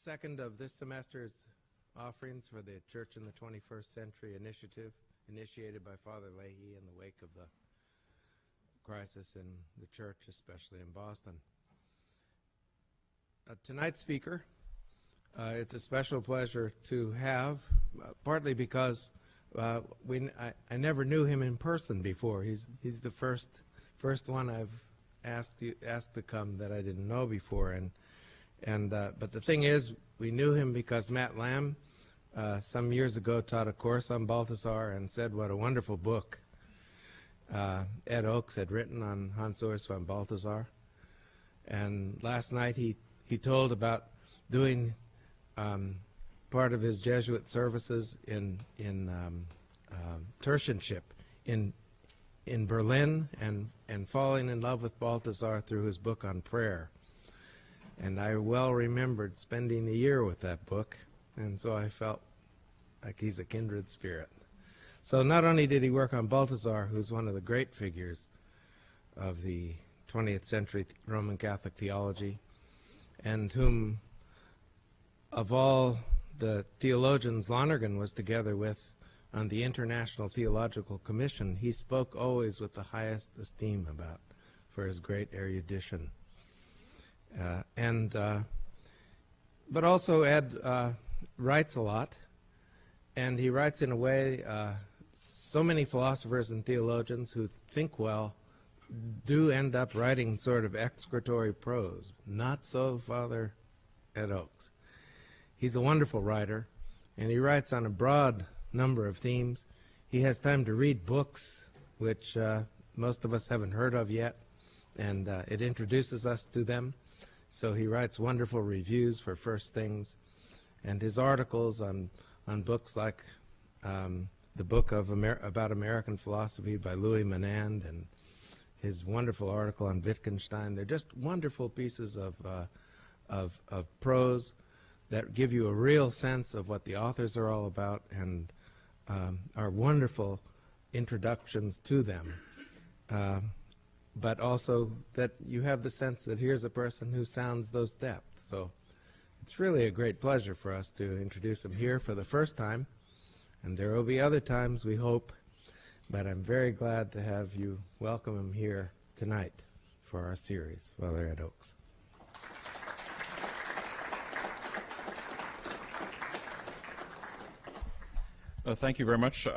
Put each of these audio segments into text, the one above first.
second of this semester's offerings for the Church in the 21st Century initiative, initiated by Father Leahy in the wake of the crisis in the church, especially in Boston. Tonight's speaker, it's a special pleasure to have, partly because I never knew him in person before. He's the first one I've asked to come that I didn't know before, but the thing is, we knew him because Matt Lamb some years ago taught a course on Balthasar and said what a wonderful book Ed Oakes had written on Hans Urs von Balthasar. And last night he told about doing part of his Jesuit services in tertianship in Berlin and falling in love with Balthasar through his book on prayer. And I well remembered spending a year with that book, and so I felt like he's a kindred spirit. So not only did he work on Balthasar, who's one of the great figures of the 20th century Roman Catholic theology, and whom, of all the theologians Lonergan was together with on the International Theological Commission, he spoke always with the highest esteem about for his great erudition. But also Ed writes a lot, and he writes in a way so many philosophers and theologians who think well do end up writing sort of excretory prose. Not so Father Ed Oakes. He's a wonderful writer, and he writes on a broad number of themes. He has time to read books, which most of us haven't heard of yet, and it introduces us to them. So he writes wonderful reviews for First Things, and his articles on books like the book about American philosophy by Louis Menand, and his wonderful article on Wittgenstein. They're just wonderful pieces of prose that give you a real sense of what the authors are all about, and are wonderful introductions to them. But also that you have the sense that here's a person who sounds those depths. So it's really a great pleasure for us to introduce him here for the first time, and there will be other times, we hope, but I'm very glad to have you welcome him here tonight for our series, Father Ed Oakes. Thank you very much.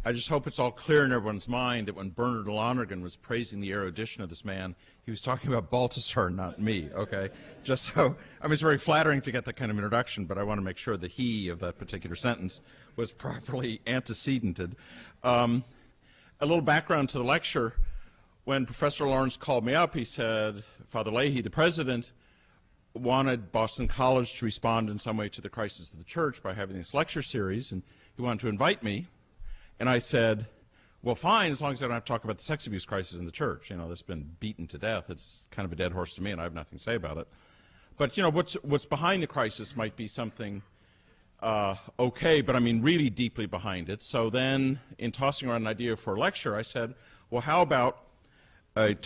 I just hope it's all clear in everyone's mind that when Bernard Lonergan was praising the erudition of this man, he was talking about Balthasar, not me, okay? Just so, I mean, it's very flattering to get that kind of introduction, but I want to make sure the he of that particular sentence was properly antecedented. A little background to the lecture. When Professor Lawrence called me up, he said, Father Leahy, the president, wanted Boston College to respond in some way to the crisis of the church by having this lecture series, and he wanted to invite me. And I said, well, fine, as long as I don't have to talk about the sex abuse crisis in the church. You know, that's been beaten to death. It's kind of a dead horse to me, and I have nothing to say about it. But, you know, what's behind the crisis might be something okay, but I mean really deeply behind it. So then, in tossing around an idea for a lecture, I said, well, how about a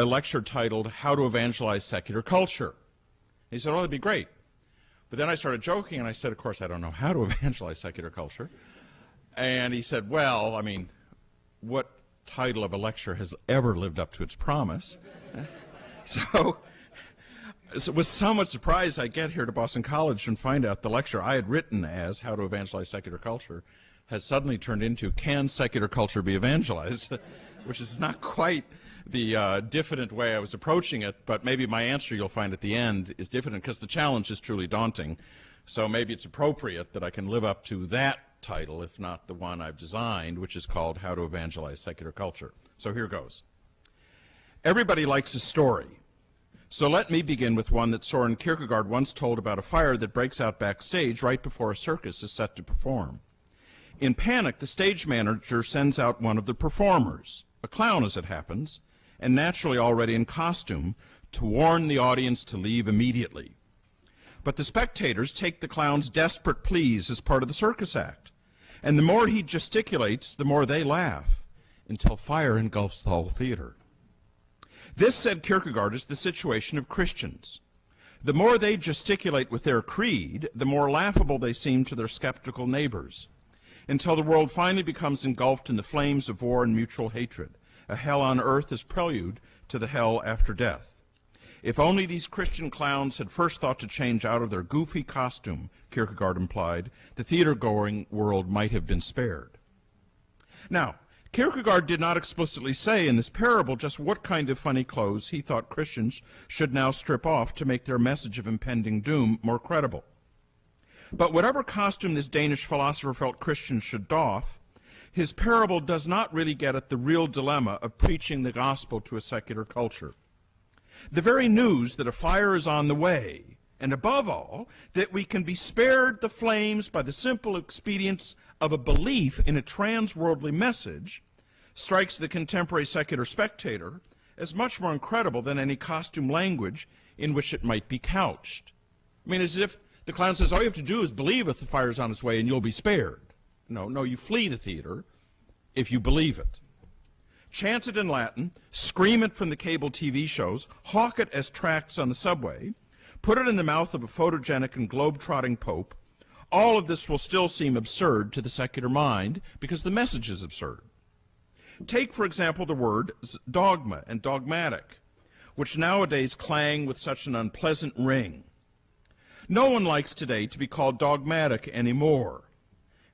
lecture titled, How to Evangelize Secular Culture? He said, oh, that'd be great. But then I started joking, and I said, of course, I don't know how to evangelize secular culture. And he said, well, I mean, what title of a lecture has ever lived up to its promise? So with somewhat surprise, I get here to Boston College and find out the lecture I had written as How to Evangelize Secular Culture has suddenly turned into Can Secular Culture Be Evangelized? Which is not quite the diffident way I was approaching it, but maybe my answer you'll find at the end is diffident because the challenge is truly daunting. So maybe it's appropriate that I can live up to that title, if not the one I've designed, which is called How to Evangelize Secular Culture. So here goes. Everybody likes a story. So let me begin with one that Soren Kierkegaard once told about a fire that breaks out backstage right before a circus is set to perform. In panic, the stage manager sends out one of the performers, a clown as it happens, and naturally already in costume, to warn the audience to leave immediately. But the spectators take the clown's desperate pleas as part of the circus act. And the more he gesticulates, the more they laugh, until fire engulfs the whole theater. This, said Kierkegaard, is the situation of Christians. The more they gesticulate with their creed, the more laughable they seem to their skeptical neighbors, until the world finally becomes engulfed in the flames of war and mutual hatred, a hell on earth as prelude to the hell after death. If only these Christian clowns had first thought to change out of their goofy costume, Kierkegaard implied, the theater-going world might have been spared. Now, Kierkegaard did not explicitly say in this parable just what kind of funny clothes he thought Christians should now strip off to make their message of impending doom more credible. But whatever costume this Danish philosopher felt Christians should doff, his parable does not really get at the real dilemma of preaching the gospel to a secular culture. The very news that a fire is on the way, and above all, that we can be spared the flames by the simple expedience of a belief in a trans-worldly message, strikes the contemporary secular spectator as much more incredible than any costume language in which it might be couched. I mean, as if the clown says, all you have to do is believe if the fire's on its way and you'll be spared. No, you flee the theater if you believe it. Chant it in Latin, scream it from the cable TV shows, hawk it as tracts on the subway, put it in the mouth of a photogenic and globe-trotting pope, all of this will still seem absurd to the secular mind because the message is absurd. Take, for example, the words dogma and dogmatic, which nowadays clang with such an unpleasant ring. No one likes today to be called dogmatic anymore,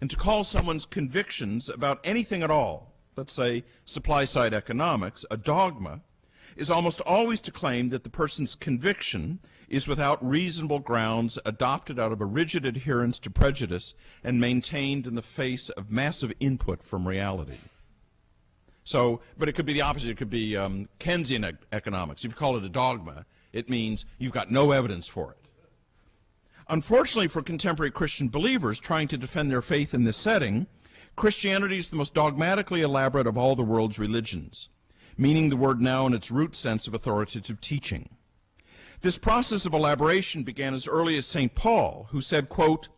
and to call someone's convictions about anything at all, let's say supply-side economics, a dogma, is almost always to claim that the person's conviction is without reasonable grounds adopted out of a rigid adherence to prejudice and maintained in the face of massive input from reality. So, but it could be the opposite. It could be Keynesian economics. If you call it a dogma, it means you've got no evidence for it. Unfortunately for contemporary Christian believers trying to defend their faith in this setting, Christianity is the most dogmatically elaborate of all the world's religions, meaning the word now in its root sense of authoritative teaching. This process of elaboration began as early as St. Paul, who said, quote,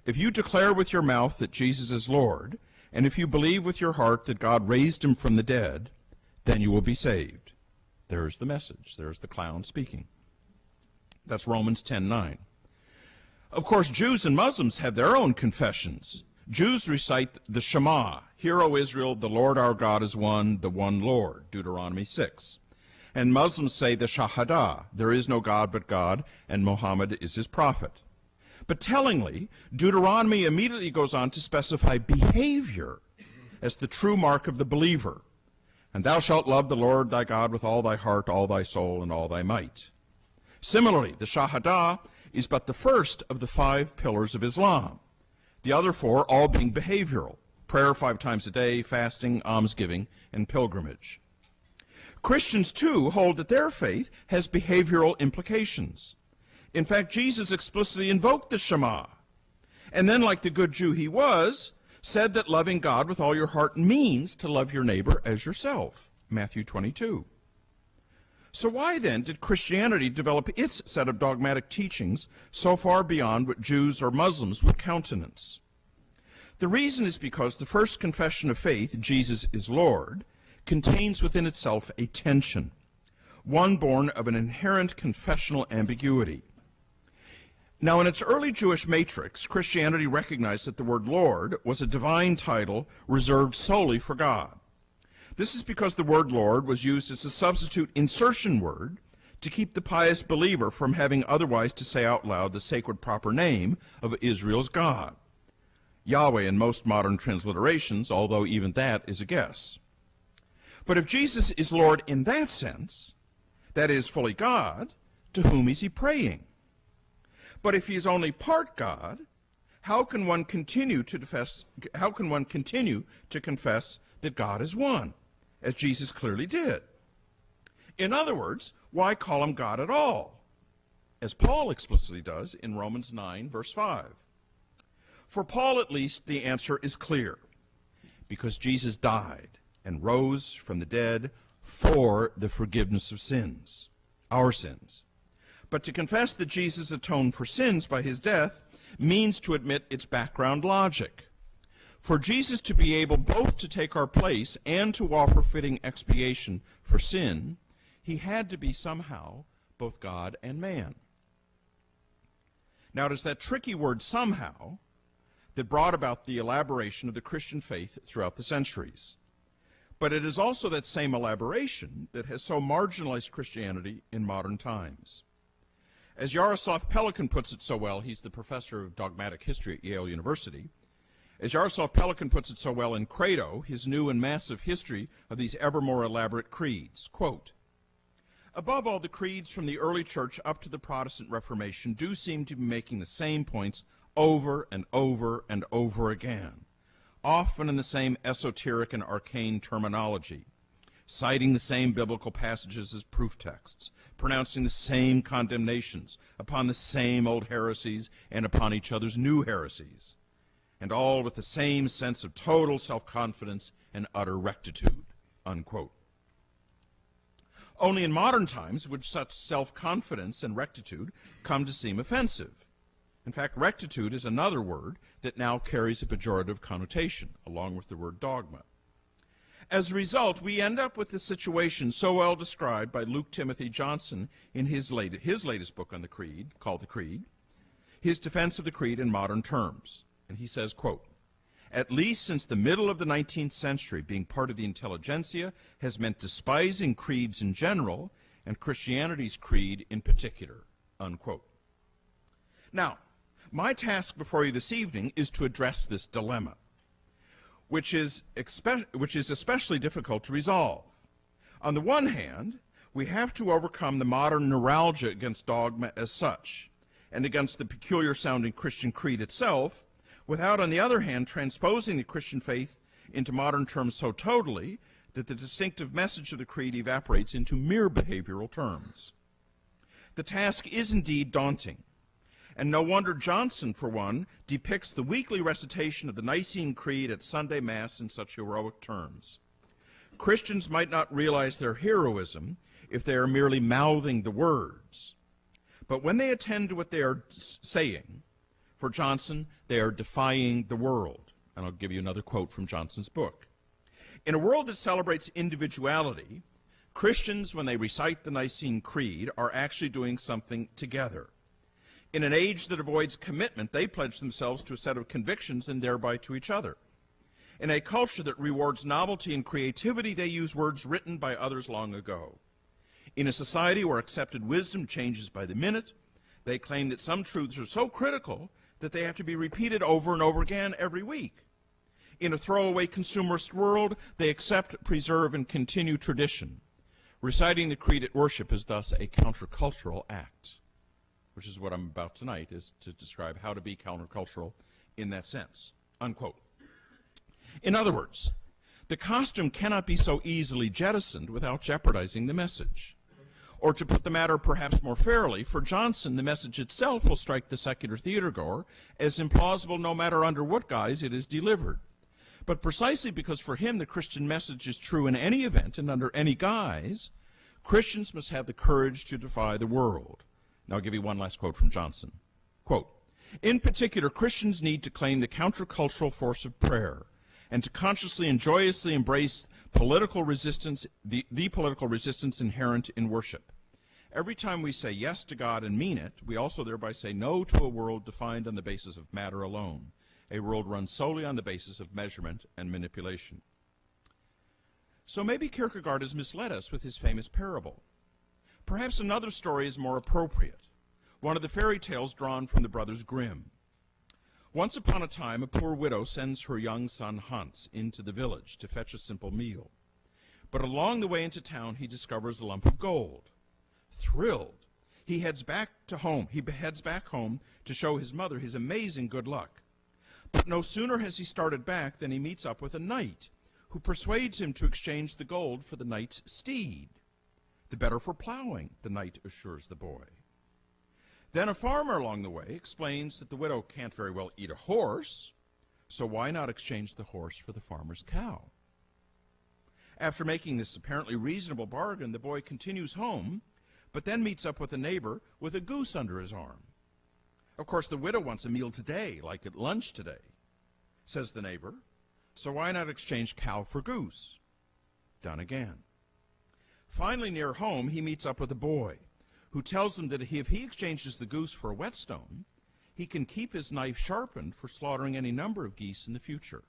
"If you declare with your mouth that Jesus is Lord, and if you believe with your heart that God raised him from the dead, then you will be saved." There's the message. There's the clown speaking. That's Romans 10:9. Of course, Jews and Muslims have their own confessions. Jews recite the Shema, "Hear, O Israel, the Lord our God is one, the one Lord," Deuteronomy 6. And Muslims say the Shahada, "There is no God but God, and Muhammad is his prophet." But tellingly, Deuteronomy immediately goes on to specify behavior as the true mark of the believer. "And thou shalt love the Lord thy God with all thy heart, all thy soul, and all thy might." Similarly, the Shahada is but the first of the 5 pillars of Islam, the other 4 all being behavioral: prayer 5 times a day, fasting, almsgiving, and pilgrimage. Christians, too, hold that their faith has behavioral implications. In fact, Jesus explicitly invoked the Shema, and then, like the good Jew he was, said that loving God with all your heart means to love your neighbor as yourself, Matthew 22. So why then did Christianity develop its set of dogmatic teachings so far beyond what Jews or Muslims would countenance? The reason is because the first confession of faith, Jesus is Lord, contains within itself a tension, one born of an inherent confessional ambiguity. Now, in its early Jewish matrix, Christianity recognized that the word Lord was a divine title reserved solely for God. This is because the word Lord was used as a substitute insertion word to keep the pious believer from having otherwise to say out loud the sacred proper name of Israel's God, Yahweh in most modern transliterations, although even that is a guess. But if Jesus is Lord in that sense, that is, fully God, to whom is he praying? But if he is only part God, how can one continue to confess that God is one, as Jesus clearly did? In other words, why call him God at all, as Paul explicitly does in Romans 9, verse 5? For Paul, at least, the answer is clear: because Jesus died and rose from the dead for the forgiveness of sins, our sins. But to confess that Jesus atoned for sins by his death means to admit its background logic. For Jesus to be able both to take our place and to offer fitting expiation for sin, he had to be somehow both God and man. Now, it is that tricky word somehow that brought about the elaboration of the Christian faith throughout the centuries. But it is also that same elaboration that has so marginalized Christianity in modern times. As Yaroslav Pelikan puts it so well, he's the professor of dogmatic history at Yale University. As Yaroslav Pelikan puts it so well in Credo, his new and massive history of these ever more elaborate creeds, quote, above all, the creeds from the early church up to the Protestant Reformation do seem to be making the same points over and over and over again, often in the same esoteric and arcane terminology, citing the same biblical passages as proof texts, pronouncing the same condemnations upon the same old heresies and upon each other's new heresies, and all with the same sense of total self-confidence and utter rectitude, unquote. Only in modern times would such self-confidence and rectitude come to seem offensive. In fact, rectitude is another word that now carries a pejorative connotation, along with the word dogma. As a result, we end up with the situation so well described by Luke Timothy Johnson in his latest book on the Creed, called The Creed, his defense of the Creed in modern terms. And he says, quote, at least since the middle of the 19th century, being part of the intelligentsia has meant despising creeds in general and Christianity's creed in particular, unquote. Now, my task before you this evening is to address this dilemma, which is especially difficult to resolve. On the one hand, we have to overcome the modern neuralgia against dogma as such, and against the peculiar-sounding Christian creed itself, without, on the other hand, transposing the Christian faith into modern terms so totally that the distinctive message of the creed evaporates into mere behavioral terms. The task is indeed daunting, and no wonder Johnson, for one, depicts the weekly recitation of the Nicene Creed at Sunday Mass in such heroic terms. Christians might not realize their heroism if they are merely mouthing the words, but when they attend to what they are saying, for Johnson, they are defying the world. And I'll give you another quote from Johnson's book. In a world that celebrates individuality, Christians, when they recite the Nicene Creed, are actually doing something together. In an age that avoids commitment, they pledge themselves to a set of convictions and thereby to each other. In a culture that rewards novelty and creativity, they use words written by others long ago. In a society where accepted wisdom changes by the minute, they claim that some truths are so critical that they have to be repeated over and over again every week. In a throwaway consumerist world, they accept, preserve, and continue tradition. Reciting the creed at worship is thus a countercultural act, which is what I'm about tonight, is to describe how to be countercultural in that sense, unquote. In other words, the costume cannot be so easily jettisoned without jeopardizing the message. Or to put the matter perhaps more fairly, for Johnson, the message itself will strike the secular theatergoer as implausible no matter under what guise it is delivered. But precisely because for him the Christian message is true in any event and under any guise, Christians must have the courage to defy the world. Now I'll give you one last quote from Johnson. Quote, in particular, Christians need to claim the countercultural force of prayer and to consciously and joyously embrace political resistance, the political resistance inherent in worship. Every time we say yes to God and mean it, we also thereby say no to a world defined on the basis of matter alone, a world run solely on the basis of measurement and manipulation. So maybe Kierkegaard has misled us with his famous parable. Perhaps another story is more appropriate, one of the fairy tales drawn from the Brothers Grimm. Once upon a time, a poor widow sends her young son Hans into the village to fetch a simple meal. But along the way into town, he discovers a lump of gold. Thrilled, he heads back home to show his mother his amazing good luck. But no sooner has he started back than he meets up with a knight who persuades him to exchange the gold for the knight's steed. The better for plowing, the knight assures the boy. Then a farmer along the way explains that the widow can't very well eat a horse, so why not exchange the horse for the farmer's cow? After making this apparently reasonable bargain, the boy continues home, but then meets up with a neighbor with a goose under his arm. Of course, the widow wants a meal today, like at lunch today, says the neighbor, so why not exchange cow for goose? Done again. Finally, near home, he meets up with a boy who tells him that if he exchanges the goose for a whetstone, he can keep his knife sharpened for slaughtering any number of geese in the future.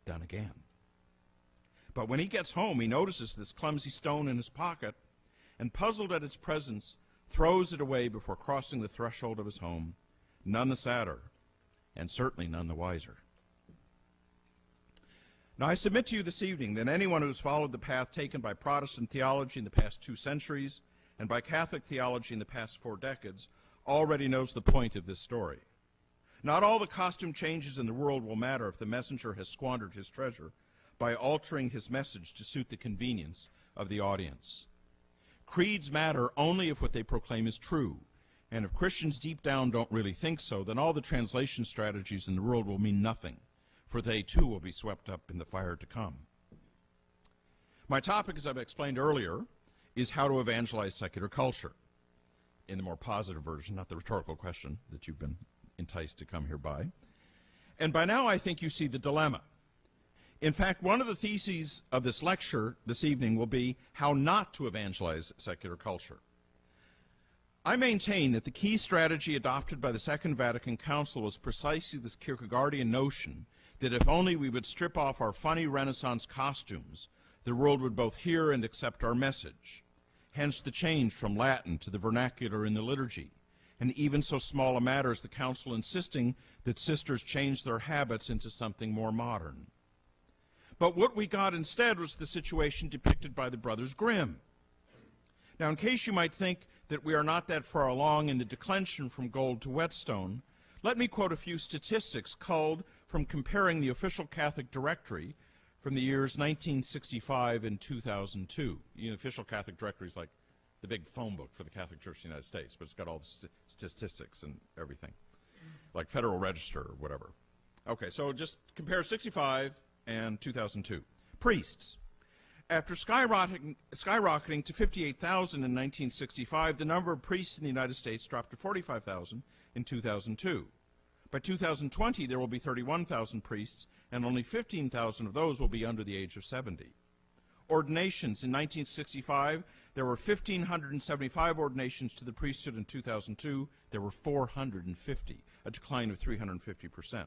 Done again. But when he gets home, he notices this clumsy stone in his pocket, and puzzled at its presence, throws it away before crossing the threshold of his home, none the sadder, and certainly none the wiser. Now, I submit to you this evening that anyone who has followed the path taken by Protestant theology in the past 2 centuries and by Catholic theology in the past 4 decades already knows the point of this story. Not all the costume changes in the world will matter if the messenger has squandered his treasure by altering his message to suit the convenience of the audience. Creeds matter only if what they proclaim is true, and if Christians deep down don't really think so, then all the translation strategies in the world will mean nothing, for they too will be swept up in the fire to come. My topic, as I've explained earlier, is how to evangelize secular culture, in the more positive version, not the rhetorical question that you've been enticed to come here by. And by now I think you see the dilemma. In fact, one of the theses of this lecture this evening will be how not to evangelize secular culture. I maintain that the key strategy adopted by the Second Vatican Council was precisely this Kierkegaardian notion that if only we would strip off our funny Renaissance costumes, the world would both hear and accept our message. Hence the change from Latin to the vernacular in the liturgy, and even so small a matter as the Council insisting that sisters change their habits into something more modern. But what we got instead was the situation depicted by the Brothers Grimm. Now, in case you might think that we are not that far along in the declension from gold to whetstone, let me quote a few statistics culled from comparing the official Catholic directory from the years 1965 and 2002. The official Catholic directory is like the big phone book for the Catholic Church of the United States, but it's got all the statistics and everything, like Federal Register or whatever. Okay, so just compare 65 and 2002. Priests. After skyrocketing to 58,000 in 1965, the number of priests in the United States dropped to 45,000 in 2002. By 2020, there will be 31,000 priests, and only 15,000 of those will be under the age of 70. Ordinations. In 1965, there were 1,575 ordinations to the priesthood. In 2002, there were 450, a decline of 350%.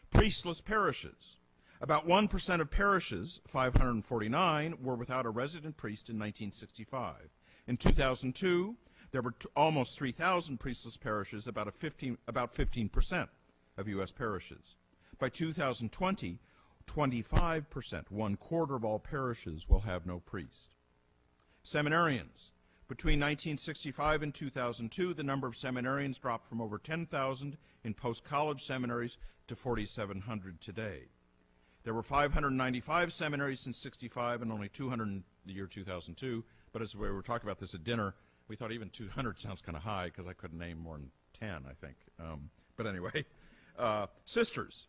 Priestless parishes. About 1% of parishes, 549, were without a resident priest in 1965. In 2002, there were almost 3,000 priestless parishes, about 15% of U.S. parishes. By 2020, 25%, 1/4 of all parishes, will have no priest. Seminarians. Between 1965 and 2002, the number of seminarians dropped from over 10,000 in post-college seminaries to 4,700 today. There were 595 seminaries in 65 and only 200 in the year 2002, but as we were talking about this at dinner, we thought even 200 sounds kind of high because I couldn't name more than 10, I think. But anyway, sisters.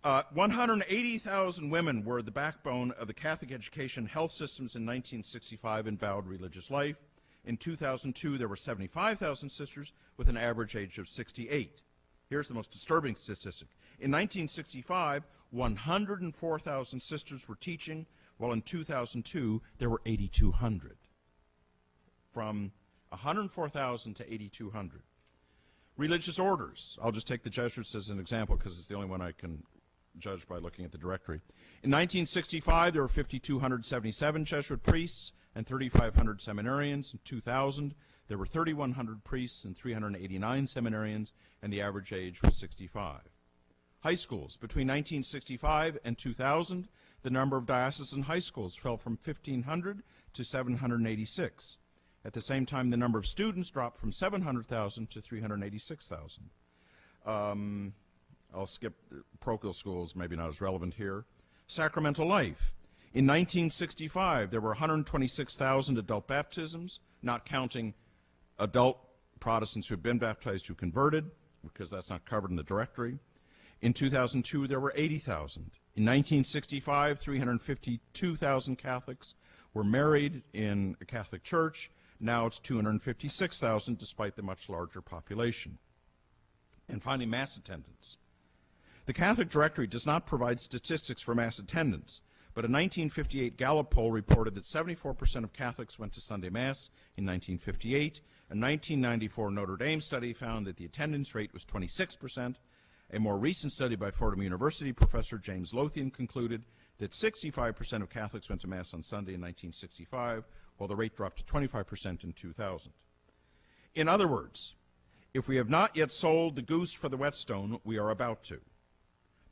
180,000 women were the backbone of the Catholic education health systems in 1965 and vowed religious life. In 2002, there were 75,000 sisters with an average age of 68. Here's the most disturbing statistic. In 1965, 104,000 sisters were teaching, while in 2002, there were 8,200. From 104,000 to 8,200. Religious orders. I'll just take the Jesuits as an example because it's the only one I can judge by looking at the directory. In 1965, there were 5,277 Jesuit priests and 3,500 seminarians. In 2000, there were 3,100 priests and 389 seminarians, and the average age was 65. High schools. Between 1965 and 2000, the number of diocesan high schools fell from 1,500 to 786. At the same time, the number of students dropped from 700,000 to 386,000. I'll skip parochial schools, maybe not as relevant here. Sacramental life. In 1965, there were 126,000 adult baptisms, not counting adult Protestants who had been baptized who converted, because that's not covered in the directory. In 2002, there were 80,000. In 1965, 352,000 Catholics were married in a Catholic church. Now it's 256,000, despite the much larger population. And finally, mass attendance. The Catholic Directory does not provide statistics for mass attendance, but a 1958 Gallup poll reported that 74% of Catholics went to Sunday Mass in 1958, A 1994 Notre Dame study found that the attendance rate was 26%. A more recent study by Fordham University professor James Lothian concluded that 65% of Catholics went to Mass on Sunday in 1965, while the rate dropped to 25% in 2000. In other words, if we have not yet sold the goose for the whetstone, we are about to.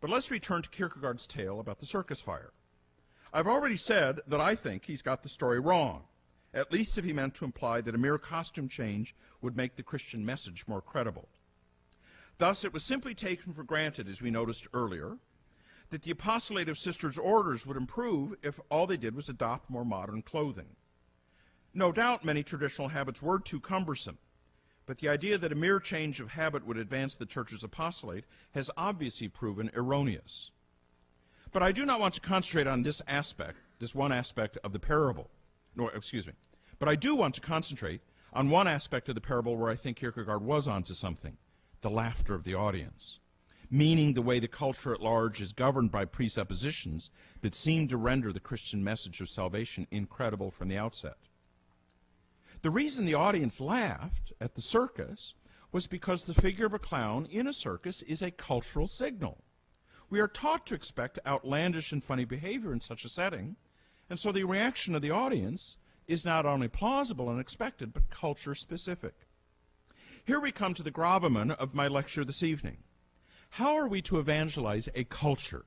But let's return to Kierkegaard's tale about the circus fire. I've already said that I think he's got the story wrong, at least if he meant to imply that a mere costume change would make the Christian message more credible. Thus, it was simply taken for granted, as we noticed earlier, that the apostolate of sisters' orders would improve if all they did was adopt more modern clothing. No doubt many traditional habits were too cumbersome, but the idea that a mere change of habit would advance the Church's apostolate has obviously proven erroneous. But I do not want to concentrate on this one aspect of the parable. But I do want to concentrate on one aspect of the parable where I think Kierkegaard was onto something, the laughter of the audience, meaning the way the culture at large is governed by presuppositions that seem to render the Christian message of salvation incredible from the outset. The reason the audience laughed at the circus was because the figure of a clown in a circus is a cultural signal. We are taught to expect outlandish and funny behavior in such a setting, and so the reaction of the audience is not only plausible and expected, but culture-specific. Here we come to the gravamen of my lecture this evening. How are we to evangelize a culture?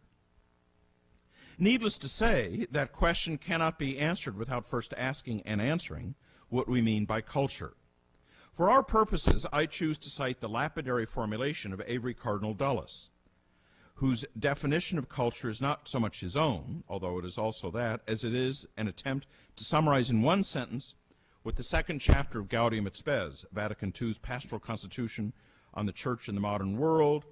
Needless to say, that question cannot be answered without first asking and answering what we mean by culture. For our purposes, I choose to cite the lapidary formulation of Avery Cardinal Dulles, whose definition of culture is not so much his own, although it is also that, as it is an attempt to summarize in one sentence what the second chapter of Gaudium et Spes, Vatican II's pastoral constitution on the Church in the modern world,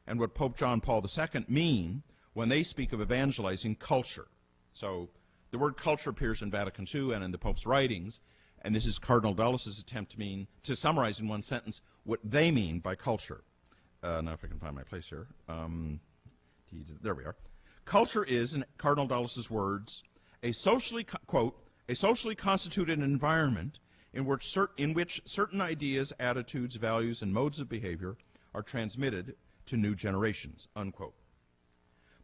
and what Pope John Paul II mean when they speak of evangelizing culture. So the word culture appears in Vatican II and in the Pope's writings, and this is Cardinal Dulles' attempt to summarize in one sentence what they mean by culture. Now if I can find my place here. There we are. Culture is, in Cardinal Dulles' words, a socially, quote, a socially constituted environment in which certain ideas, attitudes, values, and modes of behavior are transmitted to new generations, unquote.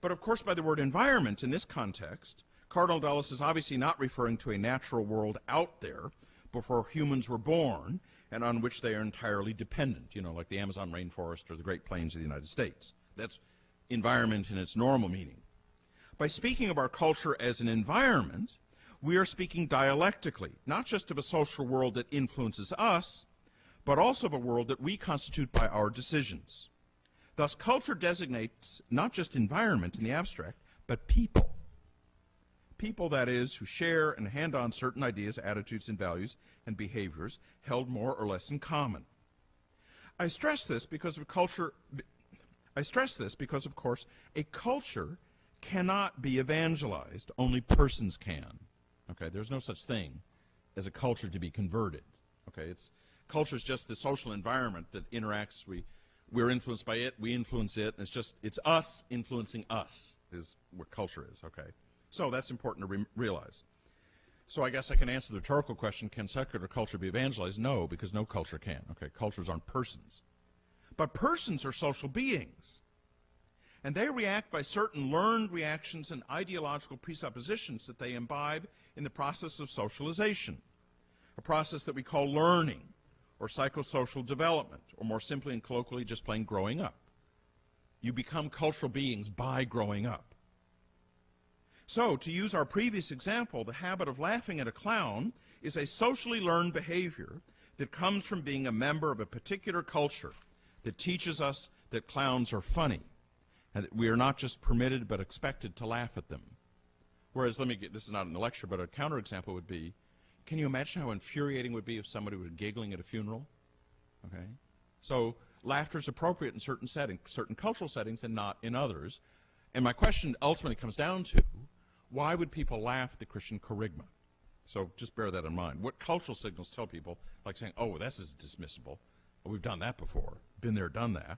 But of course, by the word environment in this context, Cardinal Dulles is obviously not referring to a natural world out there before humans were born and on which they are entirely dependent, like the Amazon rainforest or the Great Plains of the United States. That's environment in its normal meaning. By speaking of our culture as an environment, we are speaking dialectically, not just of a social world that influences us, but also of a world that we constitute by our decisions. Thus, culture designates not just environment in the abstract, but people. People, that is, who share and hand on certain ideas, attitudes, and values and behaviors held more or less in common. I stress this because, of course, a culture cannot be evangelized. Only persons can. Okay, there's no such thing as a culture to be converted. Okay, culture is just the social environment that interacts. We're influenced by it. We influence it. And it's us influencing us is what culture is. Okay, so that's important to realize. So I guess I can answer the rhetorical question: can secular culture be evangelized? No, because no culture can. Okay, cultures aren't persons, but persons are social beings. And they react by certain learned reactions and ideological presuppositions that they imbibe in the process of socialization, a process that we call learning or psychosocial development, or more simply and colloquially, just plain growing up. You become cultural beings by growing up. So, to use our previous example, the habit of laughing at a clown is a socially learned behavior that comes from being a member of a particular culture that teaches us that clowns are funny, and that we are not just permitted but expected to laugh at them. Whereas, this is not in the lecture, but a counterexample would be, can you imagine how infuriating it would be if somebody were giggling at a funeral? Okay? So, laughter is appropriate in certain settings, certain cultural settings, and not in others. And my question ultimately comes down to, why would people laugh at the Christian kerygma? So just bear that in mind. What cultural signals tell people, like saying, oh, this is dismissible. Well, we've done that before. Been there, done that.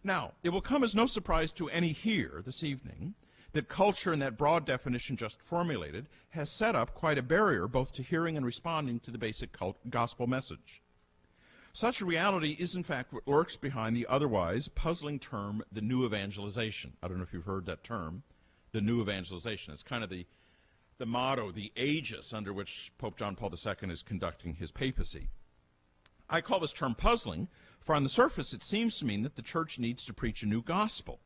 Now, it will come as no surprise to any here this evening that culture, in that broad definition just formulated, has set up quite a barrier both to hearing and responding to the basic gospel message. Such a reality is, in fact, what lurks behind the otherwise puzzling term, the new evangelization. I don't know if you've heard that term, the new evangelization. It's kind of the motto, the aegis under which Pope John Paul II is conducting his papacy. I call this term puzzling, for on the surface it seems to mean that the church needs to preach a new gospel.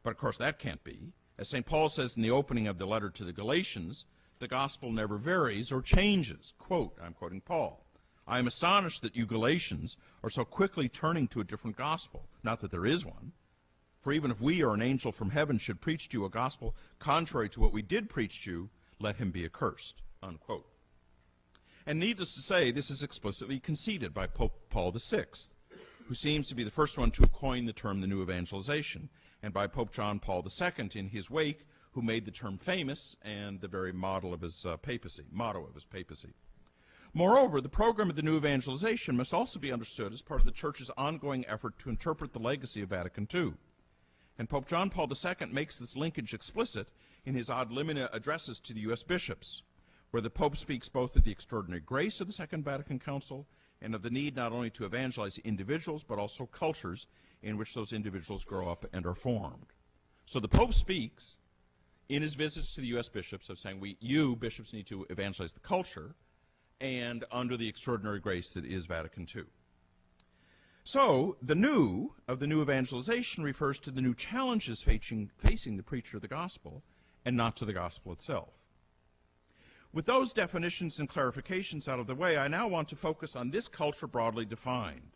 But of course that can't be. As St. Paul says in the opening of the letter to the Galatians, the gospel never varies or changes. Quote, I'm quoting Paul, I am astonished that you Galatians are so quickly turning to a different gospel. Not that there is one. For even if we or an angel from heaven should preach to you a gospel contrary to what we did preach to you, let him be accursed. Unquote. And needless to say, this is explicitly conceded by Pope Paul VI, who seems to be the first one to have coined the term the new evangelization, and by Pope John Paul II in his wake, who made the term famous and the very motto of his papacy. Moreover, the program of the new evangelization must also be understood as part of the Church's ongoing effort to interpret the legacy of Vatican II. And Pope John Paul II makes this linkage explicit in his ad limina addresses to the U.S. bishops, where the Pope speaks both of the extraordinary grace of the Second Vatican Council and of the need not only to evangelize individuals, but also cultures in which those individuals grow up and are formed. So the Pope speaks in his visits to the U.S. bishops of saying, you bishops need to evangelize the culture, and under the extraordinary grace that is Vatican II. So, the new of the new evangelization refers to the new challenges facing the preacher of the gospel, and not to the gospel itself. With those definitions and clarifications out of the way, I now want to focus on this culture broadly defined,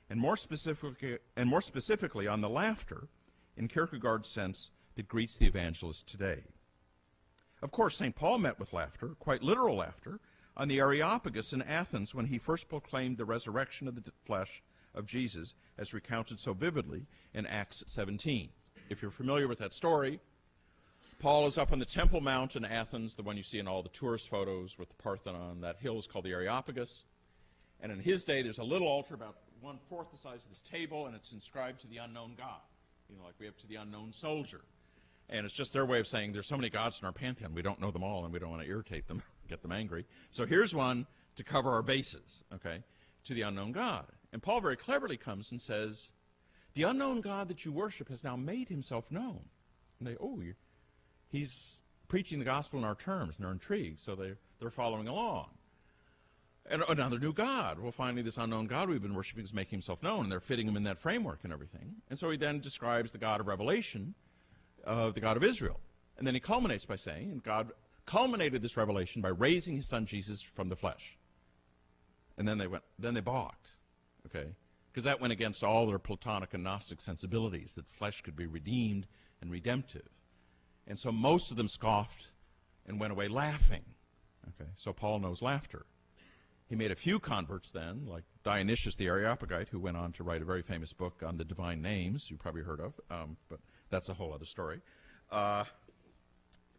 and more specifically on the laughter, in Kierkegaard's sense, that greets the evangelist today. Of course, St. Paul met with laughter, quite literal laughter, on the Areopagus in Athens when he first proclaimed the resurrection of the flesh of Jesus as recounted so vividly in Acts 17. If you're familiar with that story, Paul is up on the Temple Mount in Athens, the one you see in all the tourist photos with the Parthenon. That hill is called the Areopagus. And in his day, there's a little altar about 1/4 the size of this table, and it's inscribed to the unknown God, like we have to the unknown soldier. And it's just their way of saying there's so many gods in our pantheon, we don't know them all, and we don't want to irritate them, get them angry. So here's one to cover our bases, okay, to the unknown God. And Paul very cleverly comes and says, the unknown God that you worship has now made himself known. And they, he's preaching the gospel in our terms, and they're intrigued, so they're following along. And another new God. Well, finally, this unknown God we've been worshiping is making himself known, and they're fitting him in that framework and everything. And so he then describes the God of Revelation, the God of Israel. And then he culminates by saying, and God culminated this revelation by raising his son Jesus from the flesh. And then they balked, okay? Because that went against all their Platonic and Gnostic sensibilities, that flesh could be redeemed and redemptive. And so most of them scoffed and went away laughing. Okay, so Paul knows laughter. He made a few converts then, like Dionysius the Areopagite, who went on to write a very famous book on the divine names, you've probably heard of, but that's a whole other story.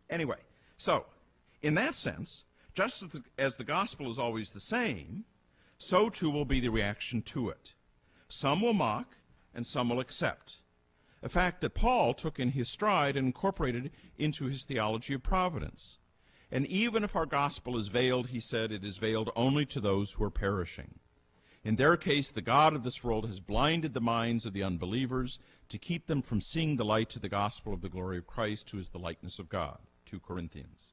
Anyway, so in that sense, just as the gospel is always the same, so too will be the reaction to it. Some will mock, and some will accept. A fact that Paul took in his stride and incorporated into his theology of providence. And even if our gospel is veiled, he said, it is veiled only to those who are perishing. In their case, the God of this world has blinded the minds of the unbelievers to keep them from seeing the light of the gospel of the glory of Christ, who is the likeness of God. 2 Corinthians.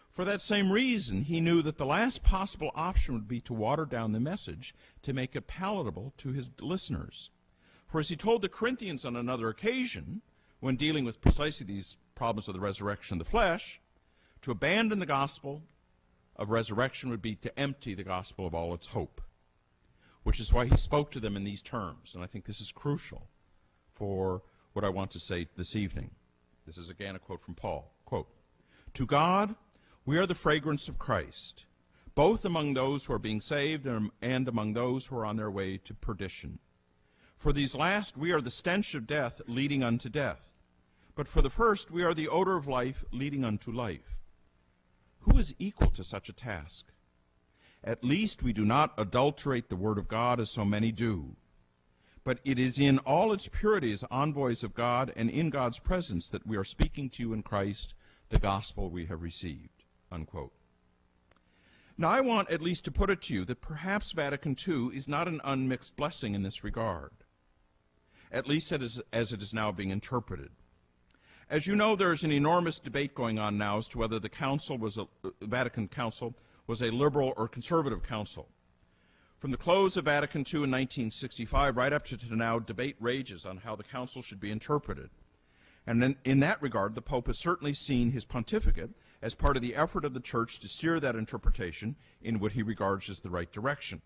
For that same reason, he knew that the last possible option would be to water down the message to make it palatable to his listeners. For as he told the Corinthians on another occasion, when dealing with precisely these problems of the resurrection of the flesh, to abandon the gospel of resurrection would be to empty the gospel of all its hope, which is why he spoke to them in these terms. And I think this is crucial for what I want to say this evening. This is again a quote from Paul. Quote, to God, we are the fragrance of Christ, both among those who are being saved and among those who are on their way to perdition. For these last, we are the stench of death leading unto death. But for the first, we are the odor of life leading unto life. Who is equal to such a task? At least we do not adulterate the word of God as so many do. But it is in all its purity as envoys of God and in God's presence that we are speaking to you in Christ, the gospel we have received. Unquote. Now, I want at least to put it to you that perhaps Vatican II is not an unmixed blessing in this regard, at least as it is now being interpreted. As you know, there is an enormous debate going on now as to whether the Vatican Council was a liberal or conservative council. From the close of Vatican II in 1965 right up to now, debate rages on how the council should be interpreted. And in that regard, the Pope has certainly seen his pontificate as part of the effort of the Church to steer that interpretation in what he regards as the right direction.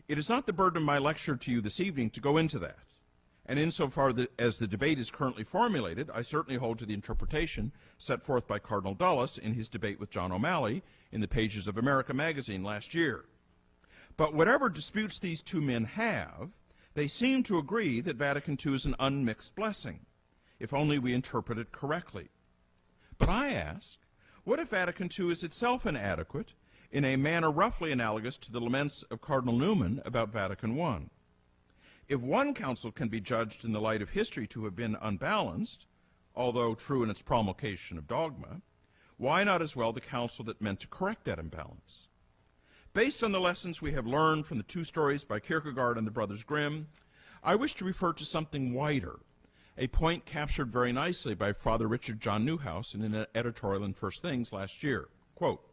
It is not the burden of my lecture to you this evening to go into that. And insofar as the debate is currently formulated, I certainly hold to the interpretation set forth by Cardinal Dulles in his debate with John O'Malley in the pages of America magazine last year. But whatever disputes these two men have, they seem to agree that Vatican II is an unmixed blessing, if only we interpret it correctly. But I ask, what if Vatican II is itself inadequate in a manner roughly analogous to the laments of Cardinal Newman about Vatican I? If one council can be judged in the light of history to have been unbalanced, although true in its promulgation of dogma, why not as well the council that meant to correct that imbalance? Based on the lessons we have learned from the two stories by Kierkegaard and the Brothers Grimm, I wish to refer to something wider, a point captured very nicely by Father Richard John Newhouse in an editorial in First Things last year. Quote,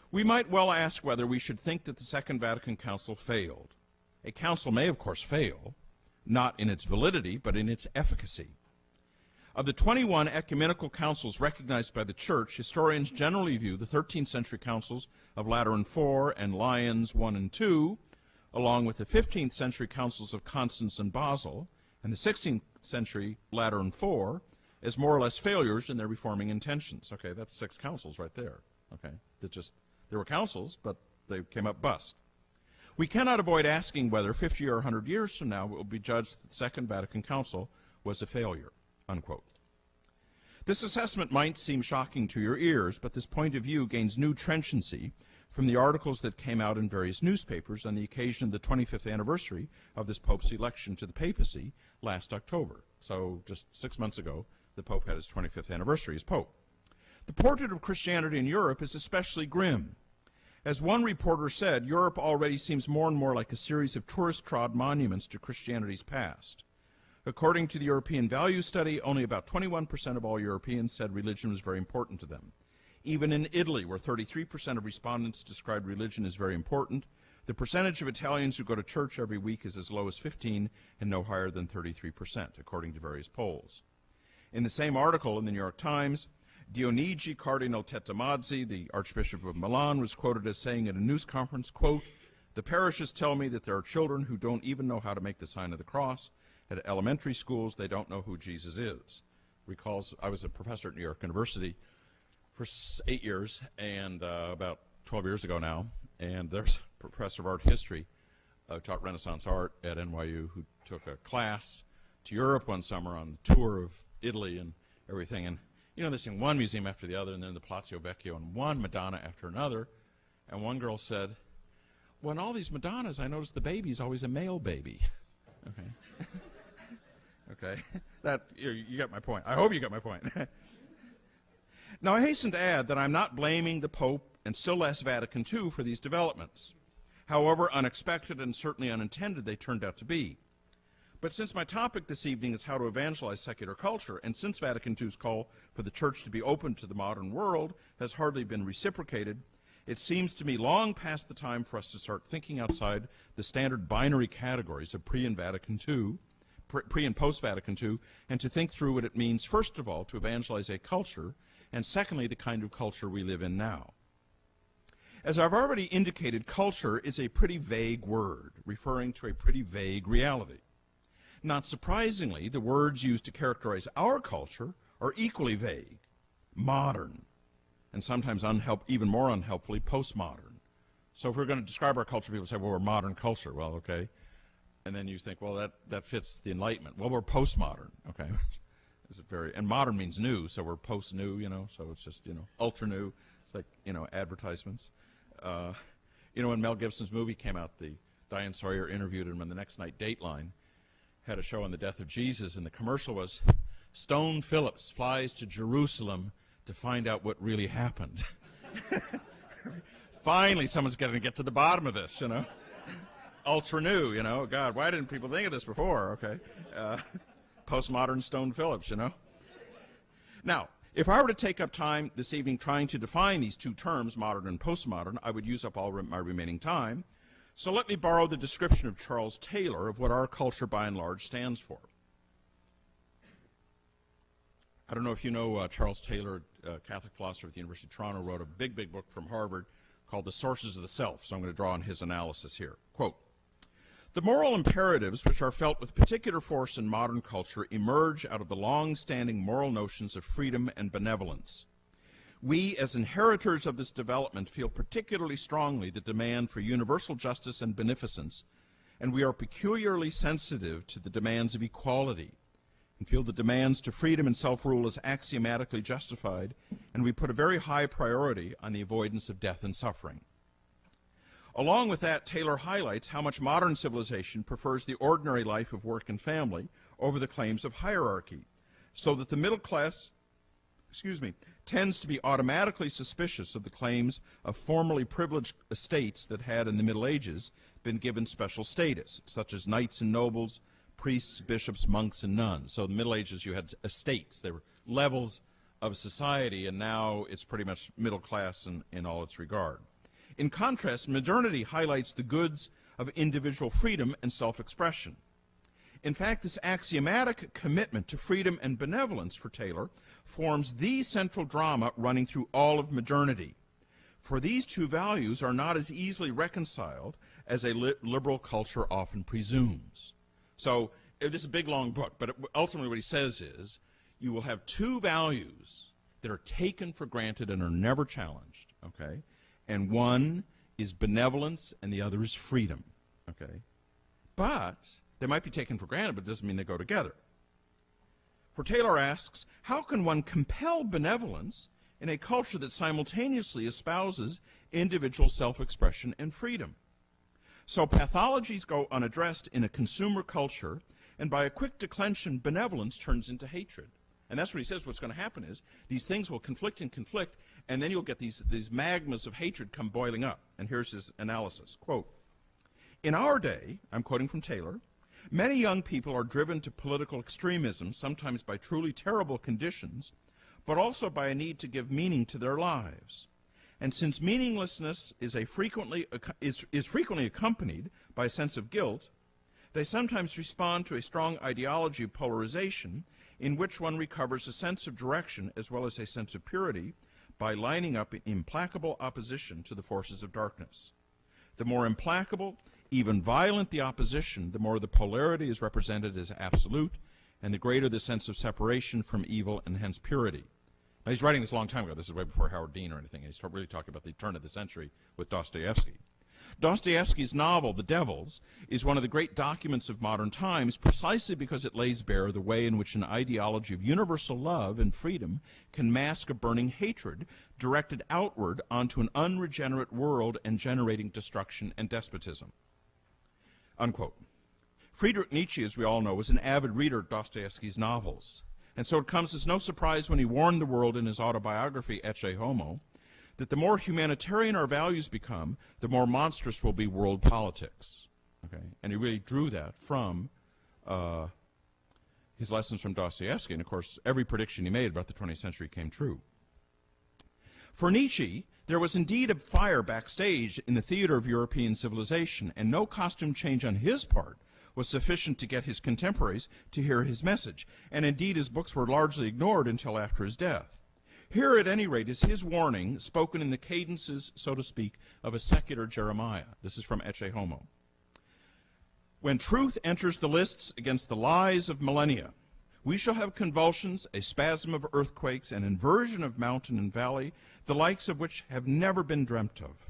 "We might well ask whether we should think that the Second Vatican Council failed. A council may, of course, fail, not in its validity, but in its efficacy. Of the 21 ecumenical councils recognized by the Church, historians generally view the 13th century councils of Lateran IV and Lyons I and II, along with the 15th century councils of Constance and Basel, and the 16th century Lateran IV, as more or less failures in their reforming intentions." Okay, that's 6 councils right there. Okay, there were councils, but they came up bust. "We cannot avoid asking whether 50 or 100 years from now it will be judged that the Second Vatican Council was a failure." Unquote. This assessment might seem shocking to your ears, but this point of view gains new trenchantcy from the articles that came out in various newspapers on the occasion of the 25th anniversary of this Pope's election to the papacy last October. So just 6 months ago, the Pope had his 25th anniversary as Pope. The portrait of Christianity in Europe is especially grim. As one reporter said, Europe already seems more and more like a series of tourist-trod monuments to Christianity's past. According to the European Value Study, only about 21% of all Europeans said religion was very important to them. Even in Italy, where 33% of respondents described religion as very important, the percentage of Italians who go to church every week is as low as 15 and no higher than 33%, according to various polls. In the same article in the New York Times, Dionigi Cardinal Tettamazzi, the Archbishop of Milan, was quoted as saying at a news conference, quote, "The parishes tell me that there are children who don't even know how to make the sign of the cross. At elementary schools, they don't know who Jesus is." Recalls, I was a professor at New York University for 8 years, and about 12 years ago now, and there's a professor of art history who taught Renaissance art at NYU who took a class to Europe one summer on a tour of Italy and everything, and you know, they're seeing one museum after the other, and then the Palazzo Vecchio, and one Madonna after another, and one girl said, "Well, in all these Madonnas, I noticed the baby's always a male baby." Okay. Okay, you got my point. I hope you got my point. Now, I hasten to add that I'm not blaming the Pope, and still less Vatican II, for these developments. However unexpected and certainly unintended they turned out to be. But since my topic this evening is how to evangelize secular culture, and since Vatican II's call for the Church to be open to the modern world has hardly been reciprocated, it seems to me long past the time for us to start thinking outside the standard binary categories of pre and post-Vatican II, and to think through what it means, first of all, to evangelize a culture, and secondly, the kind of culture we live in now. As I've already indicated, culture is a pretty vague word, referring to a pretty vague reality. Not surprisingly, the words used to characterize our culture are equally vague: modern, and sometimes even more unhelpfully, postmodern. So if we're going to describe our culture, people say, well, we're modern culture. Well, okay. And then you think, well, that fits the Enlightenment. Well, we're postmodern, okay? And modern means new, so we're post-new, you know, so it's just, you know, ultra-new. It's like, you know, advertisements. You know, when Mel Gibson's movie came out, Diane Sawyer interviewed him, and the next night Dateline had a show on the death of Jesus, and the commercial was, "Stone Phillips flies to Jerusalem to find out what really happened." Finally, someone's going to get to the bottom of this, Ultra new, God, why didn't people think of this before? Okay. Postmodern Stone Phillips, Now, if I were to take up time this evening trying to define these two terms, modern and postmodern, I would use up all my remaining time. So let me borrow the description of Charles Taylor of what our culture by and large stands for. I don't know if you know Charles Taylor, Catholic philosopher at the University of Toronto, wrote a big book from Harvard called The Sources of the Self, so I'm going to draw on his analysis here. Quote, "The moral imperatives which are felt with particular force in modern culture emerge out of the long-standing moral notions of freedom and benevolence. We, as inheritors of this development, feel particularly strongly the demand for universal justice and beneficence, and we are peculiarly sensitive to the demands of equality, and feel the demands to freedom and self-rule as axiomatically justified, and we put a very high priority on the avoidance of death and suffering." Along with that, Taylor highlights how much modern civilization prefers the ordinary life of work and family over the claims of hierarchy, so that the middle class, tends to be automatically suspicious of the claims of formerly privileged estates that had in the Middle Ages been given special status, such as knights and nobles, priests, bishops, monks, and nuns. So in the Middle Ages you had estates. They were levels of society, and now it's pretty much middle class in all its regard. In contrast, modernity highlights the goods of individual freedom and self-expression. In fact, this axiomatic commitment to freedom and benevolence for Taylor forms the central drama running through all of modernity. For these two values are not as easily reconciled as a liberal culture often presumes. So this is a big, long book, but ultimately what he says is you will have two values that are taken for granted and are never challenged, okay? And one is benevolence and the other is freedom, okay? But they might be taken for granted, but it doesn't mean they go together. For Taylor asks, how can one compel benevolence in a culture that simultaneously espouses individual self-expression and freedom? So pathologies go unaddressed in a consumer culture, and by a quick declension, benevolence turns into hatred. And that's what he says what's going to happen is these things will conflict, and then you'll get these magmas of hatred come boiling up. And here's his analysis. Quote, "In our day," I'm quoting from Taylor, "many young people are driven to political extremism, sometimes by truly terrible conditions, but also by a need to give meaning to their lives. And since meaninglessness is frequently accompanied by a sense of guilt, they sometimes respond to a strong ideology of polarization in which one recovers a sense of direction as well as a sense of purity by lining up in implacable opposition to the forces of darkness. The more implacable, even violent the opposition, the more the polarity is represented as absolute, and the greater the sense of separation from evil and hence purity." Now, he's writing this a long time ago. This is way before Howard Dean or anything. He's really talking about the turn of the century with Dostoevsky. Dostoevsky's novel, The Devils, is one of the great documents of modern times precisely because it lays bare the way in which an ideology of universal love and freedom can mask a burning hatred directed outward onto an unregenerate world and generating destruction and despotism. Unquote. Friedrich Nietzsche, as we all know, was an avid reader of Dostoevsky's novels. And so it comes as no surprise when he warned the world in his autobiography, Ecce Homo, that the more humanitarian our values become, the more monstrous will be world politics. Okay? And he really drew that from his lessons from Dostoevsky. And, of course, every prediction he made about the 20th century came true. For Nietzsche, there was indeed a fire backstage in the theater of European civilization, and no costume change on his part was sufficient to get his contemporaries to hear his message, and indeed his books were largely ignored until after his death. Here, at any rate, is his warning, spoken in the cadences, so to speak, of a secular Jeremiah. This is from Ecce Homo. "When truth enters the lists against the lies of millennia, we shall have convulsions, a spasm of earthquakes, an inversion of mountain and valley, the likes of which have never been dreamt of.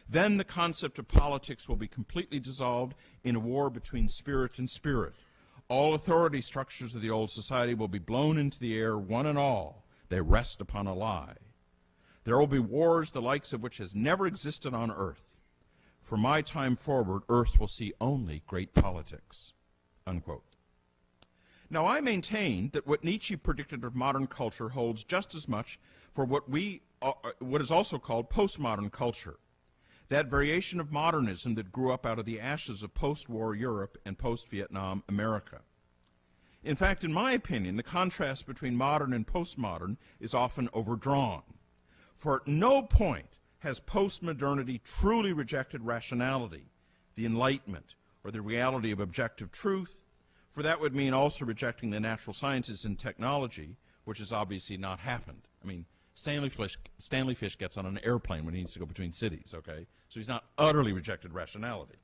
Then the concept of politics will be completely dissolved in a war between spirit and spirit. All authority structures of the old society will be blown into the air, one and all. They rest upon a lie. There will be wars the likes of which has never existed on earth. From my time forward, earth will see only great politics." Unquote. Now, I maintain that what Nietzsche predicted of modern culture holds just as much for what is also called postmodern culture. that variation of modernism that grew up out of the ashes of post-war Europe and post-Vietnam America. In fact, in my opinion, the contrast between modern and postmodern is often overdrawn. For at no point has postmodernity truly rejected rationality, the Enlightenment, or the reality of objective truth, for that would mean also rejecting the natural sciences and technology, which has obviously not happened. I mean, Stanley Fish gets on an airplane when he needs to go between cities, okay? So he's not utterly rejected rationality.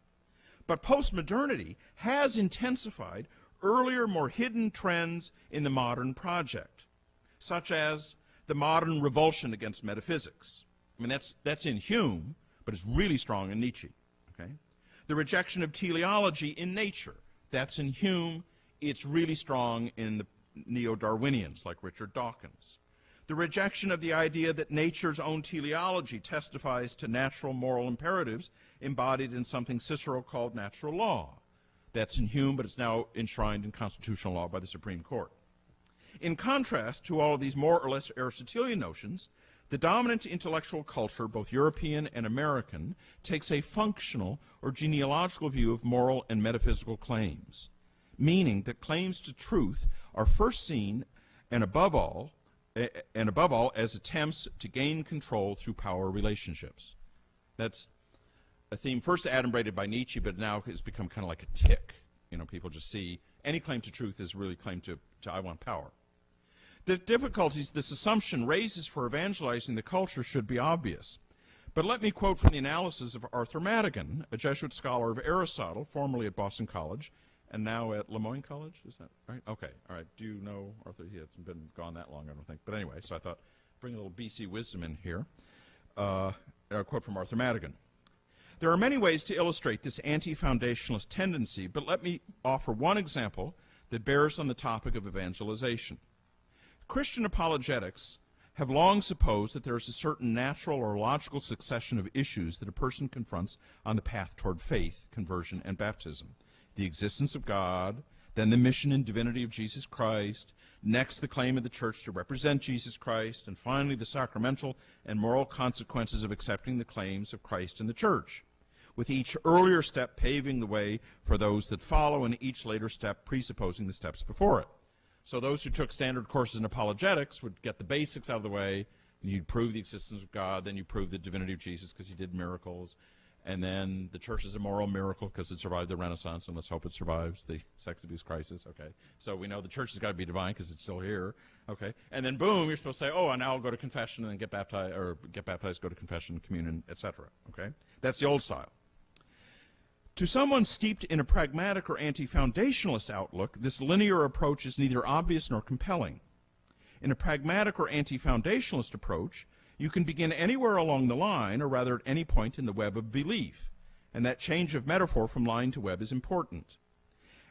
But postmodernity has intensified earlier, more hidden trends in the modern project, such as the modern revulsion against metaphysics. I mean, that's in Hume, but it's really strong in Nietzsche, okay? The rejection of teleology in nature, that's in Hume, it's really strong in the neo-Darwinians like Richard Dawkins. The rejection of the idea that nature's own teleology testifies to natural moral imperatives embodied in something Cicero called natural law. That's in Hume, but it's now enshrined in constitutional law by the Supreme Court. In contrast to all of these more or less Aristotelian notions, the dominant intellectual culture, both European and American, takes a functional or genealogical view of moral and metaphysical claims, meaning that claims to truth are first seen, and above all, as attempts to gain control through power relationships. That's a theme first adumbrated by Nietzsche, but now has become kind of like a tick. You know, people just see any claim to truth is really claim to I want power. The difficulties this assumption raises for evangelizing the culture should be obvious. But let me quote from the analysis of Arthur Madigan, a Jesuit scholar of Aristotle, formerly at Boston College, and now at Lemoyne College, is that right? Okay, all right. Do you know Arthur? He hasn't been gone that long, I don't think. But anyway, so I thought, bring a little BC wisdom in here. A quote from Arthur Madigan. There are many ways to illustrate this anti-foundationalist tendency, but let me offer one example that bears on the topic of evangelization. Christian apologetics have long supposed that there is a certain natural or logical succession of issues that a person confronts on the path toward faith, conversion, and baptism. The existence of God, then the mission and divinity of Jesus Christ, next the claim of the church to represent Jesus Christ, and finally the sacramental and moral consequences of accepting the claims of Christ and the church, with each earlier step paving the way for those that follow, and each later step presupposing the steps before it. So those who took standard courses in apologetics would get the basics out of the way, and you'd prove the existence of God, then you prove the divinity of Jesus because he did miracles, and then the church is a moral miracle because it survived the Renaissance, and let's hope it survives the sex abuse crisis, okay? So we know the church has got to be divine because it's still here, okay? And then boom, you're supposed to say, oh, and now I'll go to confession and then get baptized, go to confession, communion, etc., okay? That's the old style. To someone steeped in a pragmatic or anti-foundationalist outlook, this linear approach is neither obvious nor compelling. In a pragmatic or anti-foundationalist approach, you can begin anywhere along the line, or rather at any point in the web of belief, and that change of metaphor from line to web is important.